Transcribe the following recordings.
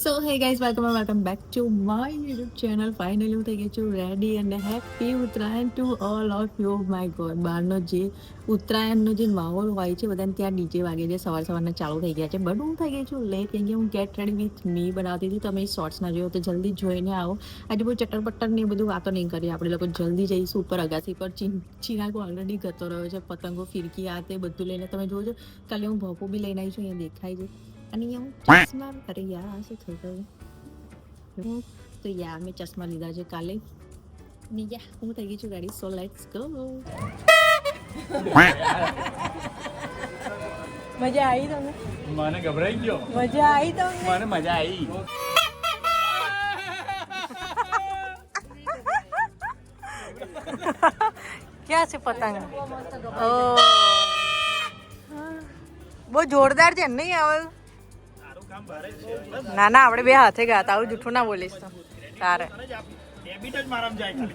So hey guys welcome back to my YouTube channel. Finally હું થઈ ગઈ છું રેડી અને happy Uttarayan to all of you. My God, બહારનો જે ઉત્તરાયણનો જે માહોલ હોય છે બધાને ત્યાં ડીજે વાગે છે, સવારના ચાલુ થઈ ગયા છે. બટ હું થઈ ગઈ છું લેટ, કેમ કે હું ગેટ રેડી વિથ મી બનાવતી હતી. તમે શોર્ટ્સ ના જોયો તો જલ્દી જોઈને આવો. આજે બહુ ચટર પટ્ટર ને એ બધું વાતો નહીં કરીએ, આપણે લોકો જલ્દી જઈશું ઉપર અગાસી પર. ચિરાગ ઓલરેડી ગતો રહ્યો છે, પતંગો ફિરકી આ તે બધું લઈને તમે જોજો. કાલે હું ભોપો બી લઈને આવી છું, અહીંયા દેખાય છે. અને અહીંયા હું ચશ્મા, અરે યાર શું થઈ ગયું તો યાર મેં ચશ્મા લીધા છે કાલે. અને યા હું થઈ ગઈ છું રેડી, સો લેટ્સ ગો. મજા આવી તમને? મને ગભરાઈ ગયો. મજા આવી તમને? મને મજા આવી. ક્યાં છે પતંગ? ઓ બહુ જોરદાર છે નહીં આવે? ના ના, આપણે બે હાથે ગયા હતા. આવું જૂઠું ના બોલીશ તો તારે.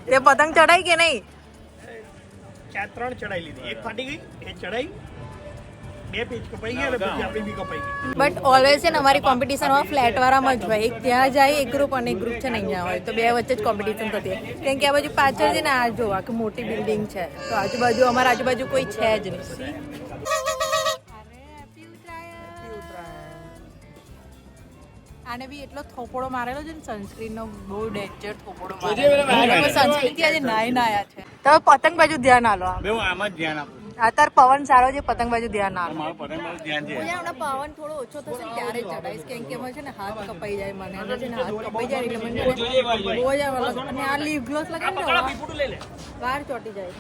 તે પતંગ ચડાઈ કે નહીં? 3 ચડાઈ લીધી, એક ફાટી ગઈ, એક ચડાઈ, 2 પેજ કપાઈ ગયા, પછી આપણી બી કપાઈ ગઈ. બટ ઓલવેઝ છે ને અમારી કોમ્પિટિશનમાં ફ્લેટ વાળામાં જ હોય. એક ત્યાં જાય એક ગ્રુપ અને એક ગ્રુપ છે ને અહીંયા હોય, તો બે વચ્ચે જ કોમ્પિટિશન થતી હોય. કેમ કે આ બાજુ પાછળ છે ને આ જોવા કે મોટી બિલ્ડિંગ છે, તો આજુબાજુ અમારા આજુબાજુ કોઈ છે જ નહીં. આને બી એટલો થોપોડો મારેલો છે ને સનસ્ક્રીન નો, બહુ ડેન્જર થોપોડો મારેલો. સનસ્ક્રીન થી આજે નાઈ નાયા છે. તમે પતંગ બાજુ ધ્યાન આલો. બે હું આમ જ ધ્યાન આપું. અત્યારે પવન સારો છે, પતંગ બાજુ ધ્યાન આલો. મારું પતંગ પર ધ્યાન છે. હમણાં પવન થોડો ઓછો થશે ને ત્યારે ચડાઈશ, કેમ કે એમાં છે ને હાથ કપાઈ જાય મને. અને છે ને હાથ કપાઈ જાય એટલે મને બહુ જ આવે. અને આ લીપ ગ્લોસ લગાવી ને વાર ચોટી જાય.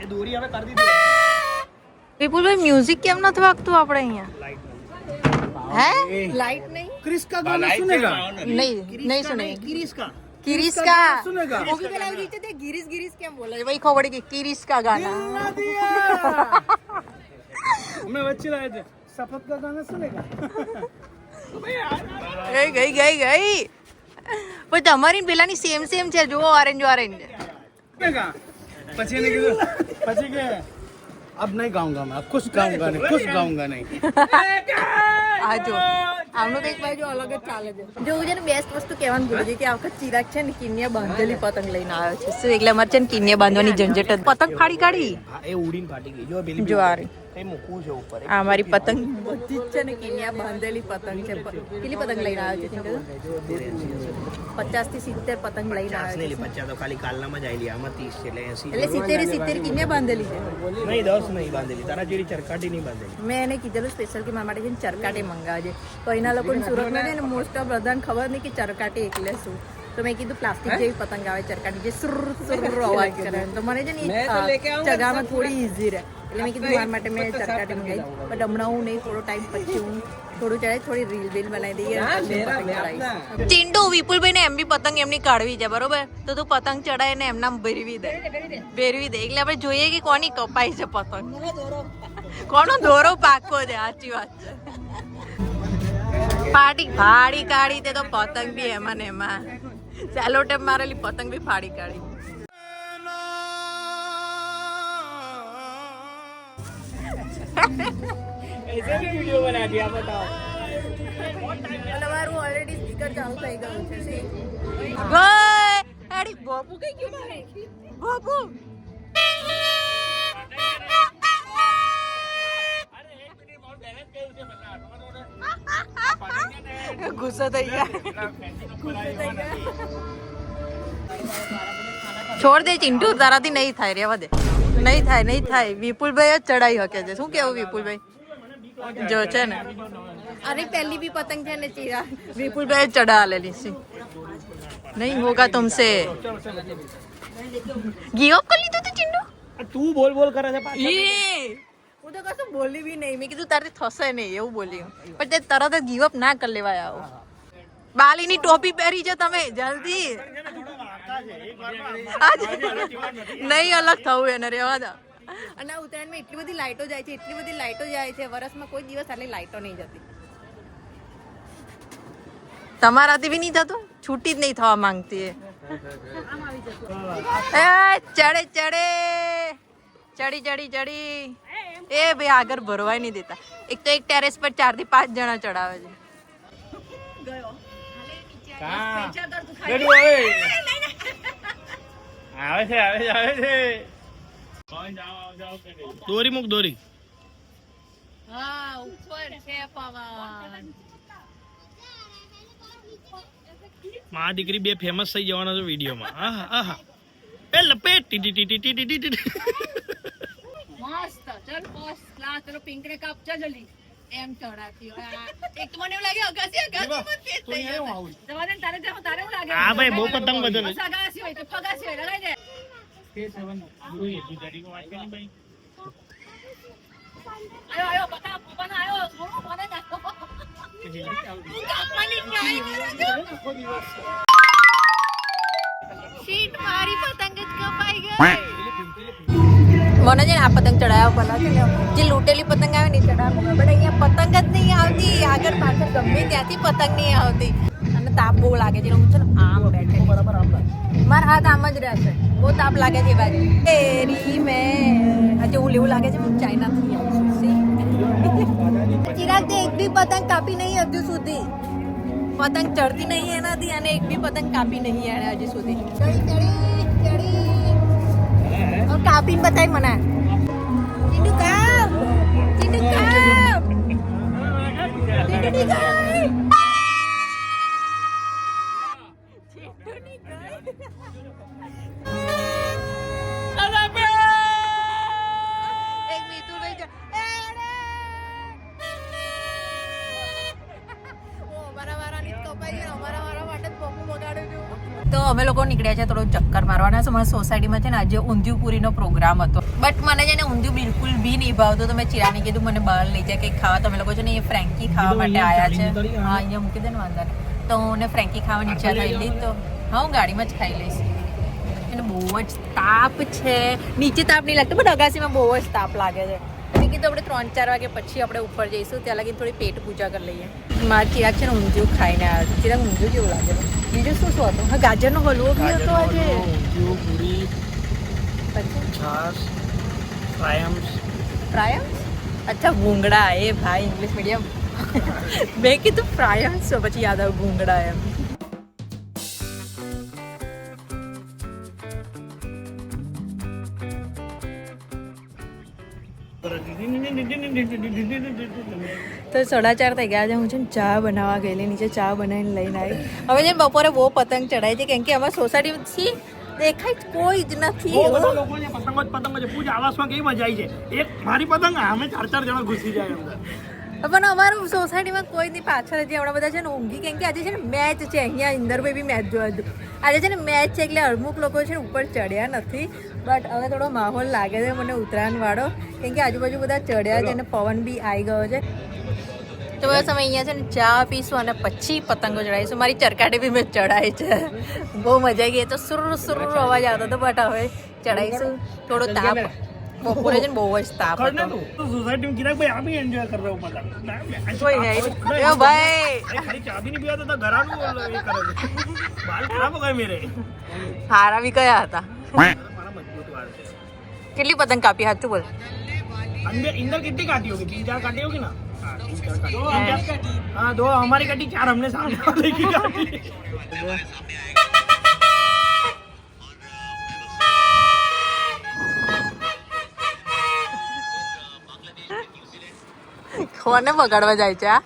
એ દોરી હવે કરી દીધી. વિપુલભાઈ મ્યુઝિક કેમ નથી વાગતું આપણે અહીંયા? હે લાઈટ નહીં? क्रिस का गाना सुनेगा? નહીં નહીં સુને. क्रिस का किरिस का सुनेगा? वो भी पहले नीचे थे गिरिस गिरिस क्या बोला है, वही खबर की किरिस का गाना. हमें बच्चे लाए थे, शपथ का गाना सुनेगा? ગઈ પણ તમારી પેલાની સેમ છે. જુઓ ઓરેન્જ सुनेगा? પછી ને કીધું, પછી કે अब नहीं गाऊंगा मैं, अब कुछ गाऊंगा नहीं, कुछ गाऊंगा नहीं. આ જો આમનું તો એક બાજુ અલગ જ ચાલે છે. જો છે ને બેસ્ટ વસ્તુ કહેવાનું ભૂલી ગઈ કે આ વખત ચિરાગ છે ને કિન્યા બાંધેલી પતંગ લઈને આવ્યો છે. શું એટલે અમારે છે ને કિન્યા બાંધવાની ઝંઝટ જ. પતંગ ફાડી કાઢી, એ ઉડીને ફાટી ગઈ. જો પેલી જો આ રહી. કઈ મૂકવું છે ઉપર. આ અમારી પતંગ બધી જ છે ને કિન્યા બાંધેલી પતંગ છે. કેટલી પતંગ લઈને આવ્યો છે? 50 થી 70 પતંગ લઈને આવ્યો છે. 50 તો ખાલી કાલનામાં જ આવેલી, આમાં 30 છે એટલે 80. એટલે 70 કિન્યા બાંધેલી છે. નહીં 10 નહીં બાંધેલી, તારા જેવી ચરકાટી નહીં બાંધેલી. મેં એને કીધેલું સ્પેશિયલ કે મારા માટે છે ને ચરકાટી મંગાવજે. તો એના લોકોને સુરતમાં છે ને મોસ્ટ ઓફ બધાને ખબર નહીં કે ચરકાટી એટલે શું. તો મેં કીધું પ્લાસ્ટિક જેવી પતંગ આવે ચરકાટી, જે સુર અવાજ કરે. તો મને છે ને ચગામાં થોડી ઈઝી રહે, એટલે મેં કીધું મારા માટે મેં ચરકાટી મંગાવી. બટ હમણાં હું નહીં, થોડો ટાઈમ પછી હું થોડું ચડાય, થોડી રીલ બનાવી દઈએ. ચિંટુ વિપુલભાઈ ને એમ બી પતંગ એમની કાઢવી છે બરોબર, તો તું પતંગ ચડાય ને એમના ભેરવી દે. એટલે આપણે જોઈએ કે કોની કપાઈ છે પતંગ, કોનો દોરો પાકો છે. સાચી વાત છે. ફાડી કાઢી તે તો પતંગ બી એમાં ને એમાં સેલો ટેપ મારેલી પતંગ બી ફાડી કાઢી. ऐसे भी वीडियो बना दिया, बताओ. તમારું ઓલરેડી સ્પીકર ચાલુ થઈ ગયું છે. એડી બાપુ કઈ ગયું મારે? બાપુ ગુસ્સો થઈ ગયા. છોડ દે ચિંટુ, તારાથી નહીં થાય, રેવા દે. નહીં થાય. વિપુલભાઈ જ ચડાઈ શકે છે. શું કેવું વિપુલભાઈ? જો છે ને અરે પહેલી બી પતંગ છે ને ચીરા વિપુલભાઈ ચढ़ा लेली सी. नहीं होगा तुमसे. गिव अप कर લીધું તું ચિંટુ? તું બોલ કરે છે પાછળ. હું તો કશું બોલી બી નહીં. મેં કીધું તારે થશે નહીં એવું બોલી, પણ તે તરત જ ગીવ અપ ના કરી લેવાય. આવો બાલીની ટોપી પહેરી છે તમે, જલ્દી. નહીં અલગ થવું એને, રેવા દો. અને આ ઉત્તરાયણમાં એટલી બધી લાઈટો જાય છે, વર્ષમાં કોઈ દિવસ આટલી લાઈટો નહીં જતી. તમારાથી બી નહીં થતું, છૂટી જ નહીં થવા માંગતી. ચડી એ ભાઈ આગળ ભરવાય નહીં દેતા. એક તો એક ટેરેસ પર 4 થી 5 જણા ચડાવે છે. કા બેઠું હવે આવે છે આવે છે આવે છે દોરી મૂક દોરી. હા ઉપર છે પવન. મારા દીકરી બે ફેમસ થઈ જવાના છે વિડીયોમાં. આહા આહા એ લપેટ ટી ટી ટી ટી ટી ટી ટી. મસ્ત ચલ બોસ ક્લાસ ચલો પિંક ને કાપ ચલ જલ્દી એમ ચડાતી હોય એક તો મને એવું લાગે અગાસી અગાસી મત તેજ થઈ ગયો જવાને તારે એવું લાગે હા ભાઈ બહુ પતંગ બદલ અગાસી હોય તો ફગાસી હોય લગાઈ દે આયો આયો બતા પપ્પાને આયો થોડો મને નાખો કાપવાની ટ્રાય શીટ મારી પતંગ જ કપાઈ ગઈ. મને છે ને આ પતંગ ચડાવ્યા પહેલા છે ને જે લૂંટેલી પતંગ આવે ને ચડાવવા બટ અહીંયા પતંગ જ નહીં આવતી આગળ પાછળ ગમે ત્યાંથી પતંગ નહીં આવતી અને તાપ બહુ લાગે છે હું છે ને આમ બેઠે મારા હાથ આમ જ રહેશે બહુ તાપ લાગે છે બાજુ તેરી મેં આજે હું લેવું લાગે છે હું ચાઇનાથી આવું છું ચિરાગ તે એક બી પતંગ કાપી નહીં હજુ સુધી પતંગ ચડતી નહીં એનાથી અને એક બી પતંગ કાપી નહીં એને હજુ સુધી કાપીને બતાય મને ચીંડુ કાપ ચીંડુ કાપ ચીંડુ ની ગઈ ચીંડુ ની ગઈ એક મિતુલ ભાઈ તો અમે લોકો નીકળ્યા છે થોડો ચક્કર મારવાના છે મારા સોસાયટીમાં છે ને આજે ઊંધિયું પૂરીનો પ્રોગ્રામ હતો બટ મને છે ને ઊંધિયું બિલકુલ બી નહીં ભાવતું તો મેં ચિરાને કીધું મને બહાર લઈ જાય કંઈક ખાવા તમે લોકો છે ને એ ફ્રેન્કી ખાવા માટે આવ્યા છે હા અહીંયા મૂકી દે ને વાંધો નહીં તો હું ફ્રેન્કી ખાવાની ઈચ્છા થયેલી તો હા હું ગાડીમાં જ ખાઈ લઈશ એને બહુ જ તાપ છે નીચે તાપ નહીં લાગતો પણ અગાસીમાં બહુ જ તાપ લાગે છે મેં કીધું આપણે 3-4 વાગે પછી આપણે ઉપર જઈશું ત્યાં લગી થોડી પેટ પૂજા કરી લઈએ મારા ચિરાગ છે ને ઊંધિયું ખાઈને આવ્યો ચિરાગ ઊંધિયું કેવું લાગે બીજું શું શું હતું હા ગાજરનો હલવો બી હતો આજે પૂરી છાસ ફ્રાયમ્સ અચ્છા ભૂંગળા એ ભાઈ ઇંગ્લિશ મીડિયમ મેં કીધું ફ્રાયમ્સ પછી યાદ આવ્યું ભૂંગળા એમ તો 4:30 થઈ ગયા છે હું છે ને ચા બનાવવા ગયેલી નીચે ચા બનાવીને લઈને આવી હવે છે ને બપોરે બહુ પતંગ ચડાવી છે કેમ કે અમારા સોસાયટીથી દેખાય જ કોઈ જ નથી પતંગ જ પૂજ આવાસમાં કેવી મજા આવી છે એક મારી પતંગ અમે 4 જણા ઘૂસી જાય અંદર પણ અમારું સોસાયટીમાં કોઈ નહીં પાછળ જે આપણા બધા છે ને ઊંઘી કેમ કે આજે છે ને મેચ છે અહીંયા ઇન્દરભાઈ બી મેચ જોવા હતું આજે છે ને મેચ છે એટલે અમુક લોકો છે ને ઉપર ચડ્યા નથી બટ હવે થોડો માહોલ લાગે છે મને ઉત્તરાયણવાળો કેમ કે આજુબાજુ બધા ચડ્યા છે અને પવન બી આવી ગયો છે તો બસ અમે અહીંયા છે ને ચા પીશું અને પછી પતંગો ચડાવીશું મારી ચરકાટી બી મેં ચડાવી છે બહુ મજા આવી ગઈ તો સુર સુર અવાજ આવતો હતો બટ હવે ચડાવીશું થોડો તાપ બપોરે છે ને બહુ જ તાપ હતો સોસાયટી में भाई आप ही एंजॉय कर रहे हो पतंग કોઈ હે એ ભાઈ खाली चाबी नहीं पिया तो घरानू ये करे बाल खराब हो गए मेरे હારા બી કયા હતા हमारा मजबूत वाल है કેટલી પતંગ કાપી હાથું બોલ अंदर इंदर कितनी काटी होगी 3-4 काटी होगी ना हाँ 2 हमारी काटी 4 हमने सामने वाले की काटी કોને બગાડવા જાય છે આ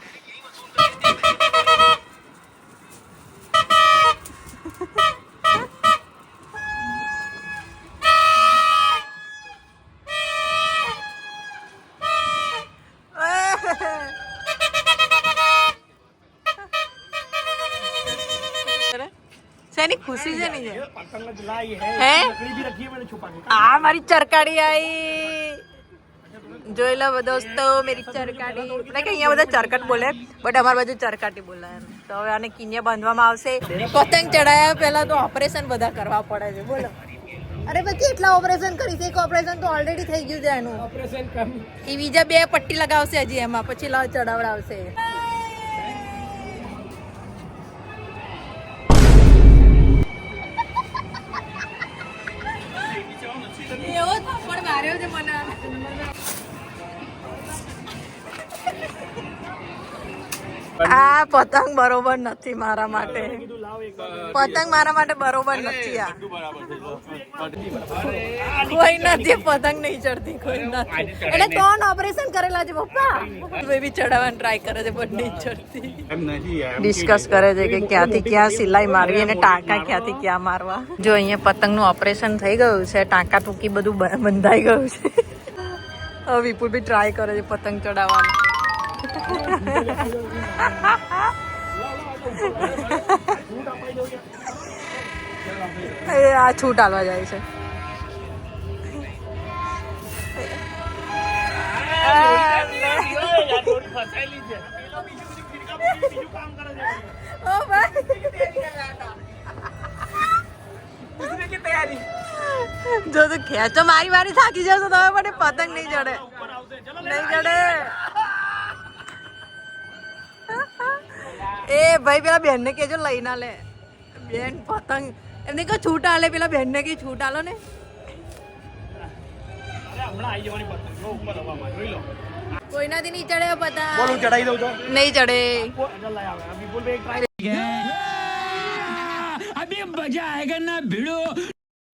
શેની ખુશી છે નહીં पतंग जलाई है હે लकड़ी भी रखी है मैंने छुपा के આ મારી ચરકાડી આવી જોઈ લો દોસ્તો મેરી ચરકાટી એટલે કે અહીંયા બધા ચરકટ બોલે બટ અમારી બાજુ ચરકાટી બોલે એમ તો હવે આને કિન્યા બાંધવામાં આવશે પતંગ ચડાયા પહેલા તો ઓપરેશન બધા કરવા પડે છે બોલો અરે પછી કેટલા ઓપરેશન કરીશ એક ઓપરેશન તો ઓલરેડી થઈ ગયું છે એનું ऑपरेशन कम એ બીજા 2 પટ્ટી લગાવશે હજી એમાં પછી લાવ ચડાવડાવશે એવો થપ્પડ માર્યો છે મને આ પતંગ બરોબર નથી મારા માટે. પતંગ મારા માટે બરોબર નથી. આ કોઈ નથી, પતંગ નહીં ચડતી, કોઈ નથી. એટલે 3 ઓપરેશન કરેલા છે પપ્પા. બેબી ચડાવવાની ટ્રાય કરે છે પણ નહીં ચડતી. ડિસ્કસ કરે છે કે ક્યાંથી ક્યાં સિલાઈ મારવી અને ટાંકા ક્યાંથી ક્યાં મારવા. જો અહીંયા પતંગનું ઓપરેશન થઈ ગયું છે, ટાંકા ટૂંકી બધું બંધાઈ ગયું છે. હવે વિપુલ બી ટ્રાય કરે છે પતંગ ચડાવવાનું. આ છૂટ આલવા જાય છે. જો તું ખેંચો મારી થાકી જશો તમે મને પતંગ નહીં ચડે, નહીં ચડે. એ ભાઈ પેલા બેન ને કેજો લઈ ના લે. બેન પતંગ એમને કહો છૂટ આલે, પેલા બેન ને કઈ છૂટ આલો ને. કોઈનાથી નહીં ચડે પતંગ. ચડાઈ દઉં તો નહીં ચડે.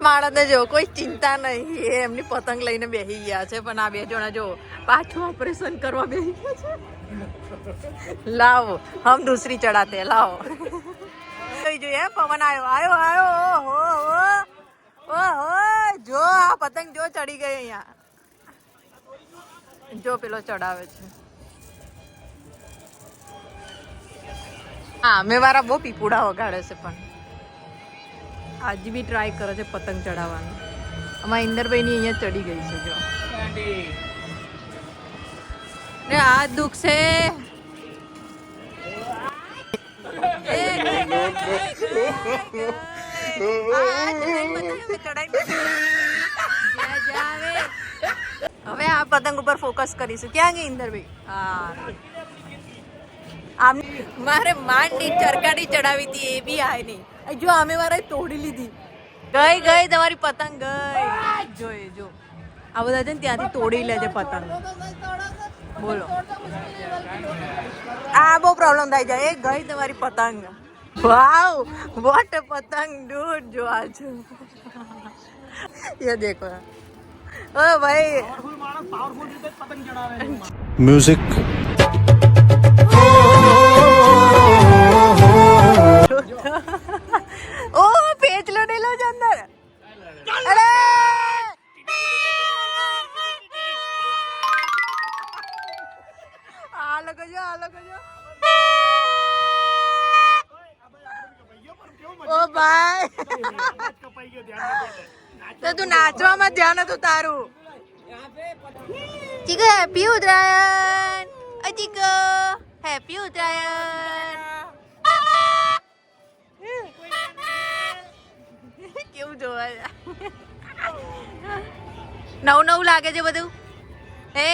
માણસને જો કોઈ ચિંતા નહીં, એમની પતંગ લઈને બેસી ગયા છે. પણ આ બે જણા જો પાછું ઓપરેશન કરવા બેસી ગયા છે. લાવો હમ દૂસરી ચડાતે, લાવો. જોઈએ પવન આવ્યો. ઓહો જો આ પતંગ જો ચડી ગઈ અહીંયા. જો પેલો ચડાવે છે. હા મેં મારા બહુ પીપુડા વગાડે છે, પણ આજે બી ટ્રાય કરે છે પતંગ ચડાવવાનું. અમારા ઇન્દરભાઈ ની અહીંયા ચડી ગઈ છે જો. ને આ દુઃખ છે. હવે આ પતંગ ઉપર ફોકસ કરીશું. ક્યાં ગઈ ઇન્દરભાઈ? હા આમ મારે માંડી ચરકાડી ચડાવી હતી, એ બી આય નહીં. જો અમે મારે તોડી લીધી. ગઈ તમારી પતંગ ગઈ. જો આ બધા છે ને ત્યાંથી તોડી લે છે પતંગ. બોલો આ બહુ પ્રોબ્લેમ થાય જાય. એ ગઈ તમારી પતંગ. વાવ વોટ પતંગ ડૂડ. જો આ છો ये देखो. ओ भाई म्यूजिक ओ पेच लो डे लो अंदर. अरे आ लगा जो ओ भाई तो तू नाचવામાં ધ્યાન હતું તારું. ચીકો હેપી ઉત્તરાયણ. ચીકો હેપી ઉત્તરાયણ. કેવું જોવા નવું લાગે છે બધું. હે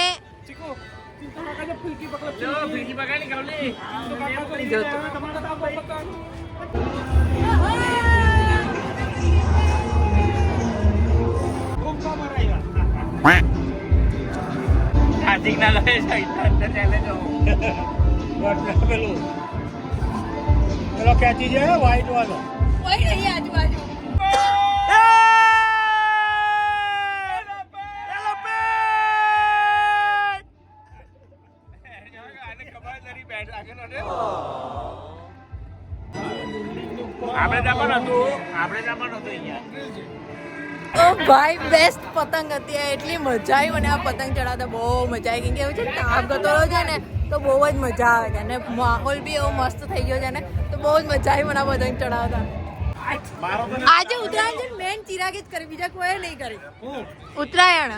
પેલો ખેંચી જાય વ્હાઈટ વાળો. કોઈ નહીં આજુબાજુ. ઓ ભાઈ બેસ્ટ પતંગ હતી. એટલી મજા આવી મને આ પતંગ ચડાવતા. બહુ મજા આવી. કેમ કે એવું છે તાપ ગતોરો છે ને તો બહુ જ મજા આવે છે. અને માહોલ બી એવો મસ્ત થઈ ગયો છે ને તો બહુ જ મજા આવી મને આ પતંગ ચડાવતા. આજે ઉત્તરાયણ છે મેન ચિરાગ જ કરી, બીજા કોઈ નહીં કરી. ઉત્તરાયણ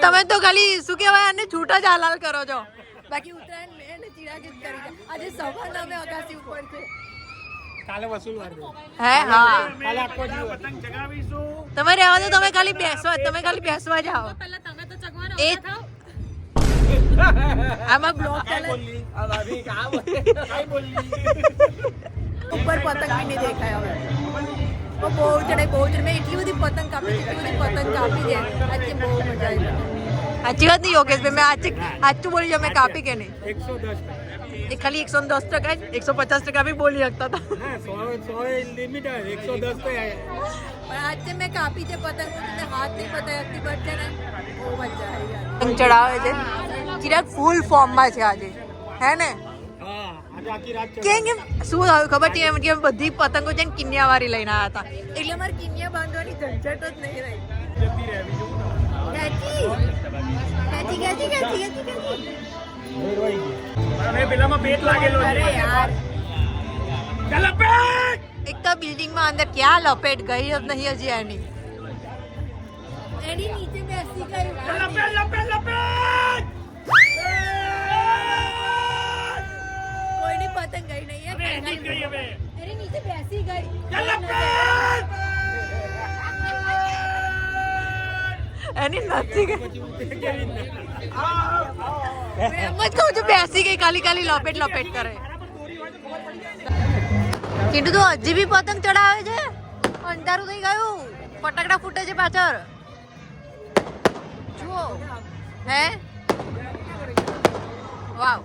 તમે તો ખાલી શું કહેવાય અને છૂટા જ હાલાલ કરો છો. બાકી ઉત્તરાયણ મેન ચિરાગ જ કરી છે. આજે સવાર નામે અગાસી ઉપર છે. કાલે વસૂલવાર દે. હે હા કાલે આખો દિવસ પતંગ ચગાવીશું. તમે રહેવા દો. તમે ખાલી બેસવા જાઓ. પહેલા તમે તો ચગવાનો એ આમાં બ્લોક ચાલે. ઉપર પતંગ બી નહીં દેખાય હવે. બહુ ચડે. મેં એટલી બધી પતંગ કાપી છે. આજે બહુ મજા આવી. સાચી વાત નહીં યોગેશભાઈ, મેં સાચું બોલી જાઉં, મેં કાપી કે નહીં? 110 એ ખાલી 110% જ 150% બી બોલી શકતા હતા. હા 100 લિમિટ 110 તો પણ આજે મેં કાપી છે પતંગ ને હાથ નહીં પતાવી શકતી બટ છે ને બહુ મજા આવી યાર. પતંગ ચડાવે છે ચિરાગ ફૂલ ફોર્મમાં છે આજે હે ને હા આજે આખી રાત કેમ કેમ શું થયું ખબર છે એમ કે બધી પતંગો છે ને કિન્યાવાળી લઈને આવ્યા હતા એટલે મારે કિન્યા બાંધવાની ઝંઝટ જ નહીં રહી. જતી રહે બીજું ખેંચી ખેંચી ખેંચી ખેંચી ખેંચી હવે પેલામાં પેટ લાગેલો અરે યાર ચાલ પેટ એક તો બિલ્ડિંગમાં અંદર ક્યાં લપેટ ગઈ જ નહીં હજી એની નીચે બેસી ગઈ લપેટ લપેટ લપેટ કોઈની પતંગ ગઈ નહીં હવે એની ગઈ હવે એની નીચે બેસી ગઈ ચાલ લપેટ એની નથી ગઈ એમ જ કહું છું બેસી ગઈ ખાલી ખાલી લપેટ લપેટ કરે. કીધું તો હજી બી પતંગ ચડાવે છે અંધારું થઈ ગયું ફટાકડા ફૂટે છે પાછળ જુઓ હે વાવ